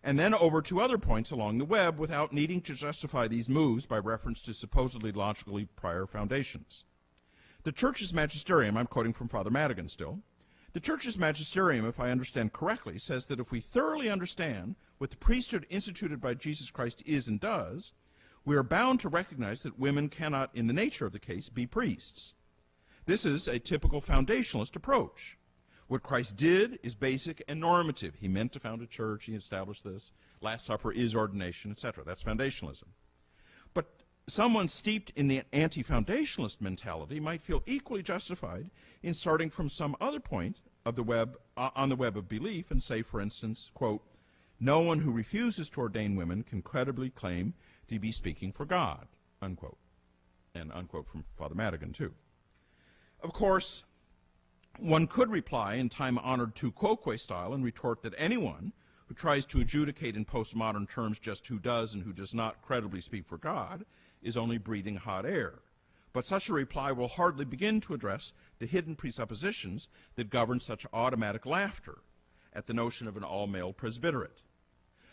And then over to other points along the web without needing to justify these moves by reference to supposedly logically prior foundations. The Church's magisterium, I'm quoting from Father Madigan still, the Church's magisterium, if I understand correctly, says that if we thoroughly understand what the priesthood instituted by Jesus Christ is and does, we are bound to recognize that women cannot, in the nature of the case, be priests. This is a typical foundationalist approach. What Christ did is basic and normative. He meant to found a church, he established this, Last Supper is ordination, etc. That's foundationalism. But someone steeped in the anti-foundationalist mentality might feel equally justified in starting from some other point of the web, on the web of belief and say, for instance, quote, no one who refuses to ordain women can credibly claim to be speaking for God, unquote. And unquote from Father Madigan, too. Of course, one could reply in time-honored tu quoque style and retort that anyone who tries to adjudicate in postmodern terms just who does and who does not credibly speak for God is only breathing hot air. But such a reply will hardly begin to address the hidden presuppositions that govern such automatic laughter at the notion of an all-male presbyterate.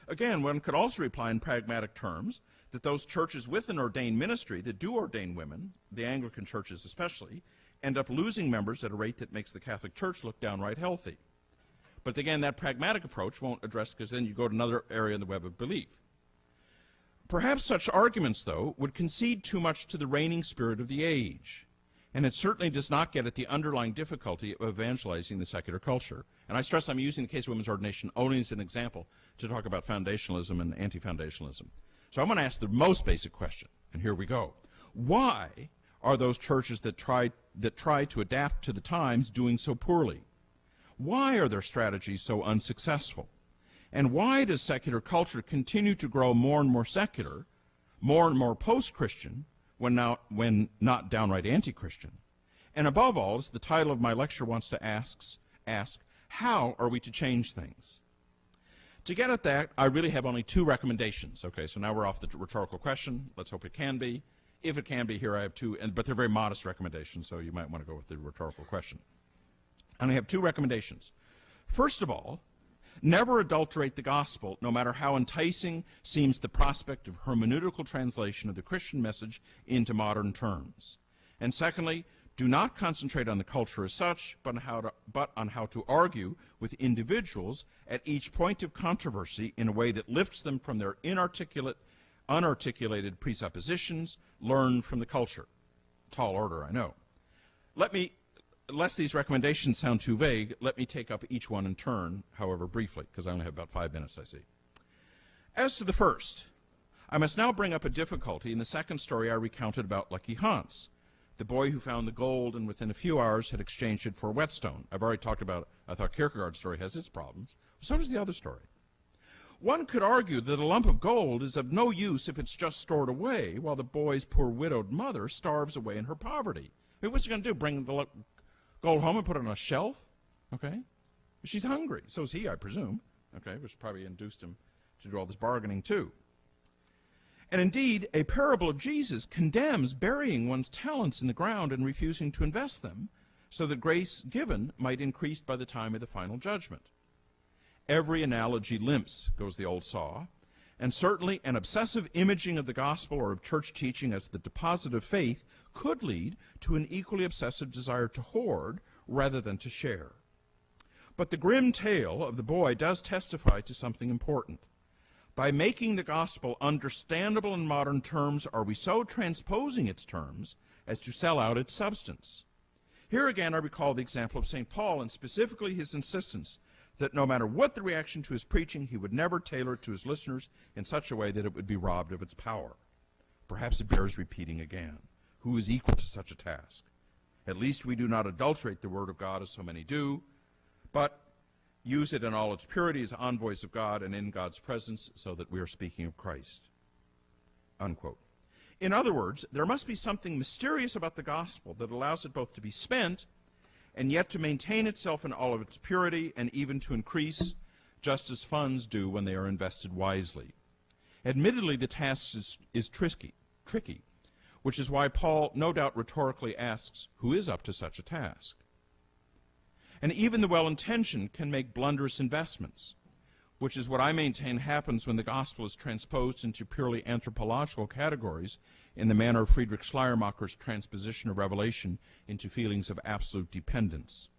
Again, one could also reply in pragmatic terms that those churches with an ordained ministry that do ordain women, the Anglican churches especially, end up losing members at a rate that makes the Catholic Church look downright healthy. But again, that pragmatic approach won't address, because then you go to another area in the web of belief. Perhaps such arguments, though, would concede too much to the reigning spirit of the age, And it certainly does not get at the underlying difficulty of evangelizing the secular culture. And I stress I'm using the case of women's ordination only as an example to talk about foundationalism and anti-foundationalism. So I'm going to ask the most basic question, and here we go. Why are those churches that try to adapt to the times doing so poorly? Why are their strategies so unsuccessful? And why does secular culture continue to grow more and more secular, more and more post-Christian, when not downright anti-Christian? And above all, as the title of my lecture wants to ask, how are we to change things? To get at that, I really have only two recommendations. Okay, so now we're off the rhetorical question. Let's hope it can be. If it can be, here I have two, but they're very modest recommendations, so you might want to go with the rhetorical question. And I have two recommendations. First of all, never adulterate the gospel, no matter how enticing seems the prospect of hermeneutical translation of the Christian message into modern terms. And secondly, do not concentrate on the culture as such, but on how to argue with individuals at each point of controversy in a way that lifts them from their unarticulated presuppositions learned from the culture. Tall order, I know. Lest these recommendations sound too vague, let me take up each one in turn, however briefly, because I only have about 5 minutes, I see. As to the first, I must now bring up a difficulty in the second story I recounted about Lucky Hans, the boy who found the gold and within a few hours had exchanged it for a whetstone. I've already talked about, I thought Kierkegaard's story has its problems. So does the other story. One could argue that a lump of gold is of no use if it's just stored away, while the boy's poor widowed mother starves away in her poverty. I mean, what's she going to do, bring the gold home and put it on a shelf? Okay? She's hungry. So is he, I presume. Okay, which probably induced him to do all this bargaining too. And indeed, a parable of Jesus condemns burying one's talents in the ground and refusing to invest them, so that grace given might increase by the time of the final judgment. Every analogy limps, goes the old saw, and certainly an obsessive imaging of the gospel or of church teaching as the deposit of faith could lead to an equally obsessive desire to hoard rather than to share. But the grim tale of the boy does testify to something important. By making the gospel understandable in modern terms, are we so transposing its terms as to sell out its substance? Here again I recall the example of St. Paul, and specifically his insistence that no matter what the reaction to his preaching, he would never tailor it to his listeners in such a way that it would be robbed of its power. Perhaps it bears repeating again. Who is equal to such a task? At least we do not adulterate the word of God as so many do, but use it in all its purity as envoys of God and in God's presence, so that we are speaking of Christ. Unquote. In other words, there must be something mysterious about the gospel that allows it both to be spent and yet to maintain itself in all of its purity and even to increase, just as funds do when they are invested wisely. Admittedly, the task is tricky, which is why Paul no doubt rhetorically asks, who is up to such a task? And even the well-intentioned can make blunderous investments, which is what I maintain happens when the gospel is transposed into purely anthropological categories in the manner of Friedrich Schleiermacher's transposition of Revelation into feelings of absolute dependence.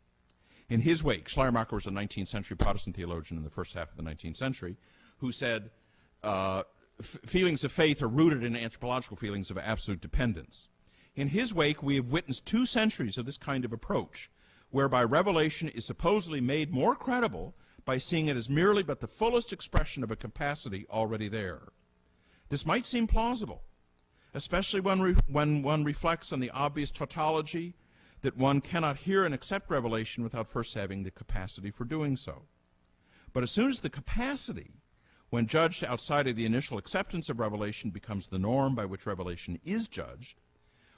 In his wake, Schleiermacher was a 19th century Protestant theologian in the first half of the 19th century, who said feelings of faith are rooted in anthropological feelings of absolute dependence. In his wake, we have witnessed 2 centuries of this kind of approach, whereby revelation is supposedly made more credible by seeing it as merely but the fullest expression of a capacity already there. This might seem plausible, especially when one reflects on the obvious tautology that one cannot hear and accept revelation without first having the capacity for doing so. But as soon as the capacity, when judged outside of the initial acceptance of revelation, becomes the norm by which revelation is judged,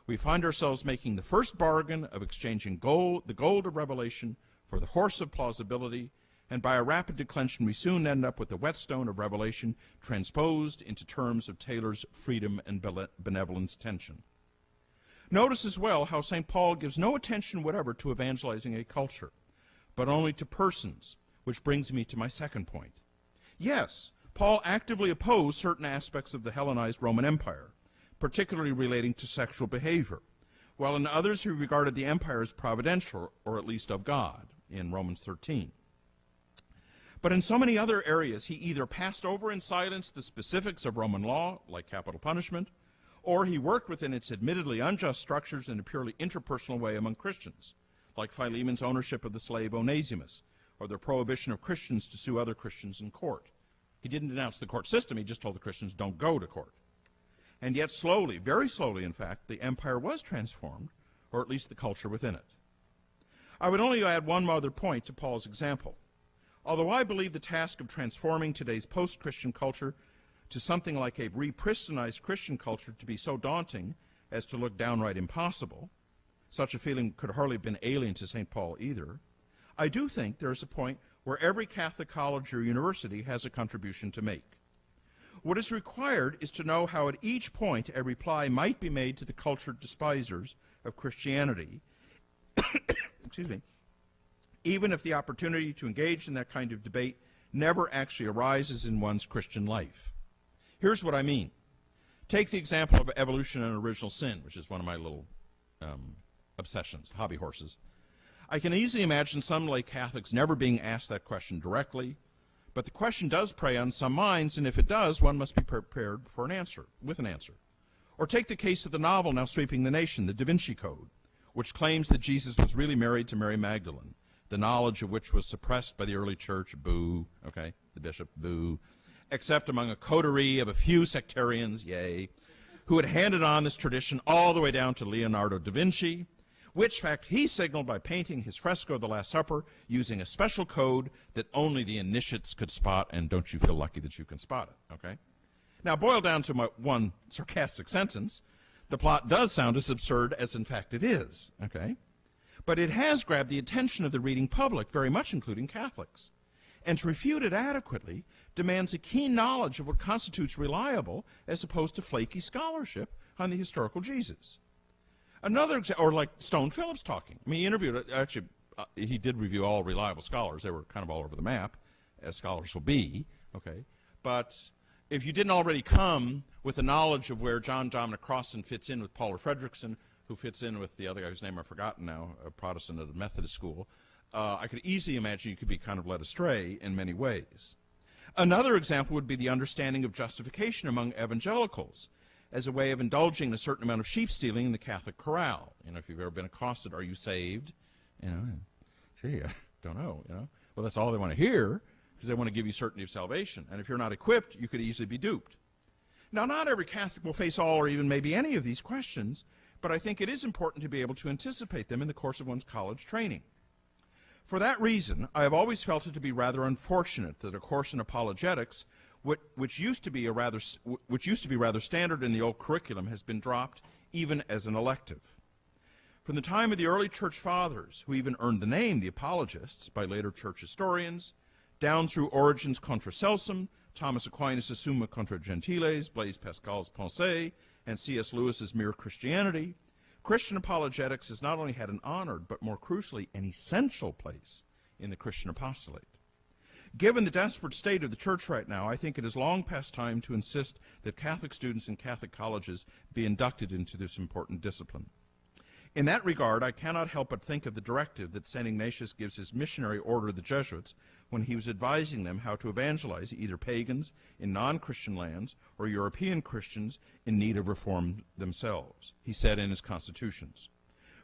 we find ourselves making the first bargain of exchanging the gold of revelation for the horse of plausibility, and by a rapid declension we soon end up with the whetstone of revelation transposed into terms of Taylor's freedom and benevolence tension. Notice as well how St. Paul gives no attention whatever to evangelizing a culture, but only to persons, which brings me to my second point. Yes, Paul actively opposed certain aspects of the Hellenized Roman Empire, particularly relating to sexual behavior, while in others he regarded the empire as providential, or at least of God, in Romans 13. But in so many other areas, he either passed over in silence the specifics of Roman law, like capital punishment, Or he worked within its admittedly unjust structures in a purely interpersonal way among Christians, like Philemon's ownership of the slave Onesimus, or the prohibition of Christians to sue other Christians in court. He didn't denounce the court system, he just told the Christians, don't go to court. And yet slowly, very slowly in fact, the empire was transformed, or at least the culture within it. I would only add one other point to Paul's example. Although I believe the task of transforming today's post-Christian culture to something like a re-Christianized Christian culture to be so daunting as to look downright impossible, such a feeling could hardly have been alien to St. Paul either, I do think there is a point where every Catholic college or university has a contribution to make. What is required is to know how at each point a reply might be made to the cultured despisers of Christianity, excuse me, even if the opportunity to engage in that kind of debate never actually arises in one's Christian life. Here's what I mean. Take the example of evolution and original sin, which is one of my little obsessions, hobby horses. I can easily imagine some lay Catholics never being asked that question directly, but the question does prey on some minds, and if it does, one must be prepared for an answer, with an answer. Or take the case of the novel now sweeping the nation, the Da Vinci Code, which claims that Jesus was really married to Mary Magdalene, the knowledge of which was suppressed by the early church, boo, okay, the bishop, boo, except among a coterie of a few sectarians, yay, who had handed on this tradition all the way down to Leonardo da Vinci, which fact he signaled by painting his fresco of the Last Supper using a special code that only the initiates could spot, and don't you feel lucky that you can spot it, okay? Now, boiled down to one sarcastic sentence, the plot does sound as absurd as in fact it is, okay? But it has grabbed the attention of the reading public, very much including Catholics. And to refute it adequately demands a keen knowledge of what constitutes reliable as opposed to flaky scholarship on the historical Jesus. Another example, or like Stone Phillips talking. I mean, he interviewed, actually, he did review all reliable scholars. They were kind of all over the map, as scholars will be, okay? But if you didn't already come with the knowledge of where John Dominic Crossan fits in with Paula Fredrickson, who fits in with the other guy whose name I've forgotten now, a Protestant at a Methodist school, I could easily imagine you could be kind of led astray in many ways. Another example would be the understanding of justification among evangelicals as a way of indulging a certain amount of sheep stealing in the Catholic corral. You know, if you've ever been accosted, are you saved? You know, gee, I don't know, you know. Well, that's all they want to hear because they want to give you certainty of salvation. And if you're not equipped, you could easily be duped. Now, not every Catholic will face all or even maybe any of these questions, but I think it is important to be able to anticipate them in the course of one's college training. For that reason, I have always felt it to be rather unfortunate that a course in apologetics, which used to be rather standard in the old curriculum, has been dropped even as an elective. From the time of the early church fathers, who even earned the name the apologists by later church historians, down through Origen's Contra Celsum, Thomas Aquinas' Summa Contra Gentiles, Blaise Pascal's Pensée, and C.S. Lewis's Mere Christianity, Christian apologetics has not only had an honored, but more crucially, an essential place in the Christian apostolate. Given the desperate state of the church right now, I think it is long past time to insist that Catholic students in Catholic colleges be inducted into this important discipline. In that regard, I cannot help but think of the directive that St. Ignatius gives his missionary order, the Jesuits, when he was advising them how to evangelize either pagans in non-Christian lands or European Christians in need of reform themselves. He said in his constitutions,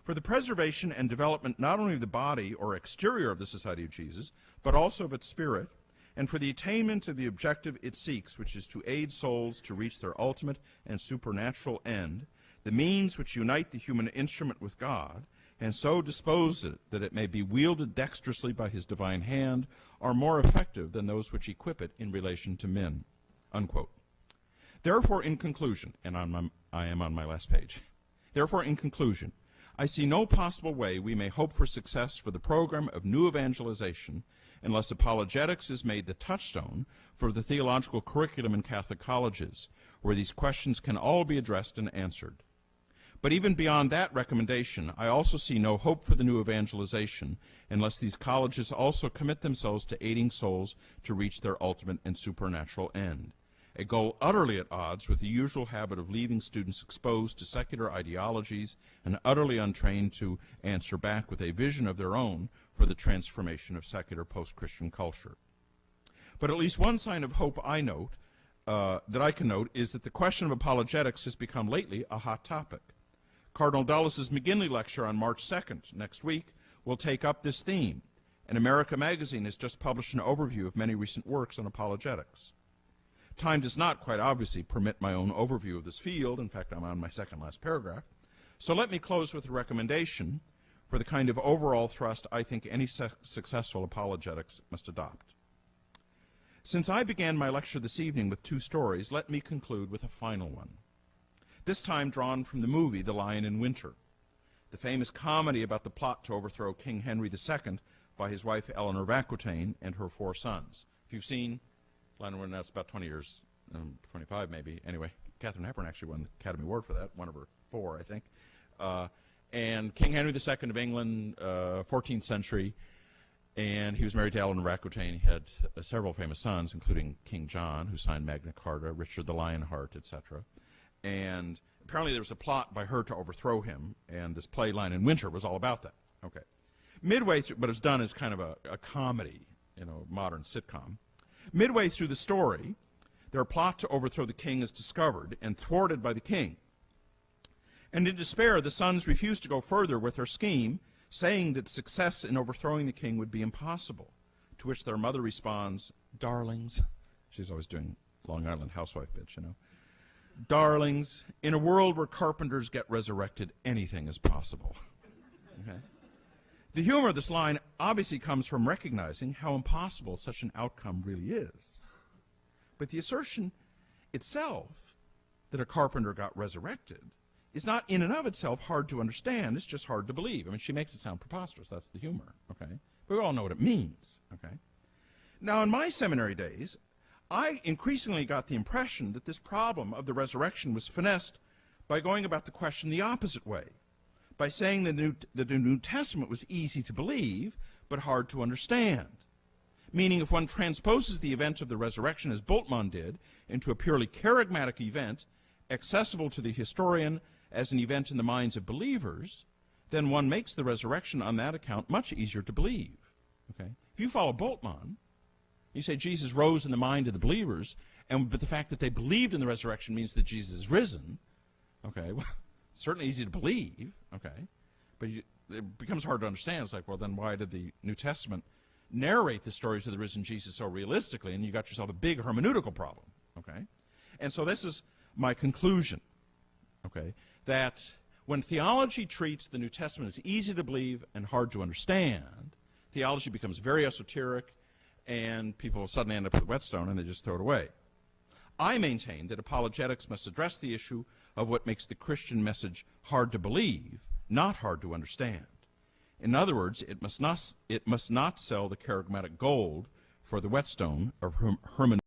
"For the preservation and development not only of the body or exterior of the Society of Jesus, but also of its spirit, and for the attainment of the objective it seeks, which is to aid souls to reach their ultimate and supernatural end, the means which unite the human instrument with God, and so dispose it that it may be wielded dexterously by his divine hand, are more effective than those which equip it in relation to men." Unquote. Therefore, in conclusion, and I am on my last page, therefore, in conclusion, I see no possible way we may hope for success for the program of new evangelization unless apologetics is made the touchstone for the theological curriculum in Catholic colleges, where these questions can all be addressed and answered. But even beyond that recommendation, I also see no hope for the new evangelization unless these colleges also commit themselves to aiding souls to reach their ultimate and supernatural end, a goal utterly at odds with the usual habit of leaving students exposed to secular ideologies and utterly untrained to answer back with a vision of their own for the transformation of secular post-Christian culture. But at least one sign of hope I note that I can note is that the question of apologetics has become lately a hot topic. Cardinal Dulles' McGinley lecture on March 2nd, next week, will take up this theme, and America Magazine has just published an overview of many recent works on apologetics. Time does not, quite obviously, permit my own overview of this field. In fact, I'm on my second last paragraph. So let me close with a recommendation for the kind of overall thrust I think any successful apologetics must adopt. Since I began my lecture this evening with two stories, let me conclude with a final one, this time drawn from the movie The Lion in Winter, the famous comedy about the plot to overthrow King Henry II by his wife Eleanor of Aquitaine and her 4 sons. If you've seen Lion in Winter, that's about 20 years, 25 maybe. Anyway, Katharine Hepburn actually won the Academy Award for that, one of her 4, I think. And King Henry II of England, 14th century, and he was married to Eleanor of Aquitaine. He had several famous sons, including King John, who signed Magna Carta, Richard the Lionheart, etc. And apparently there was a plot by her to overthrow him, and this play, Lion in Winter, was all about that. Okay. Midway through, but it was done as kind of a comedy, modern sitcom. Midway through the story, their plot to overthrow the king is discovered and thwarted by the king. And in despair, the sons refuse to go further with their scheme, saying that success in overthrowing the king would be impossible, to which their mother responds, "Darlings," she's always doing Long Island housewife bitch, "Darlings, in a world where carpenters get resurrected, anything is possible." Okay? The humor of this line obviously comes from recognizing how impossible such an outcome really is. But the assertion itself that a carpenter got resurrected is not in and of itself hard to understand. It's just hard to believe. I mean, she makes it sound preposterous. That's the humor, okay? But we all know what it means, okay? Now, in my seminary days, I increasingly got the impression that this problem of the resurrection was finessed by going about the question the opposite way, by saying that the New Testament was easy to believe, but hard to understand. Meaning, if one transposes the event of the resurrection, as Bultmann did, into a purely charismatic event, accessible to the historian as an event in the minds of believers, then one makes the resurrection on that account much easier to believe. Okay? If you follow Bultmann, you say Jesus rose in the mind of the believers, but the fact that they believed in the resurrection means that Jesus is risen. Okay, well, it's certainly easy to believe. Okay, but it becomes hard to understand. It's like, well, then why did the New Testament narrate the stories of the risen Jesus so realistically? And you got yourself a big hermeneutical problem. Okay, and so this is my conclusion. Okay, that when theology treats the New Testament as easy to believe and hard to understand, theology becomes very esoteric, and people suddenly end up with whetstone and they just throw it away. I maintain that apologetics must address the issue of what makes the Christian message hard to believe, not hard to understand. In other words, it must not sell the charismatic gold for the whetstone of hermeneutics.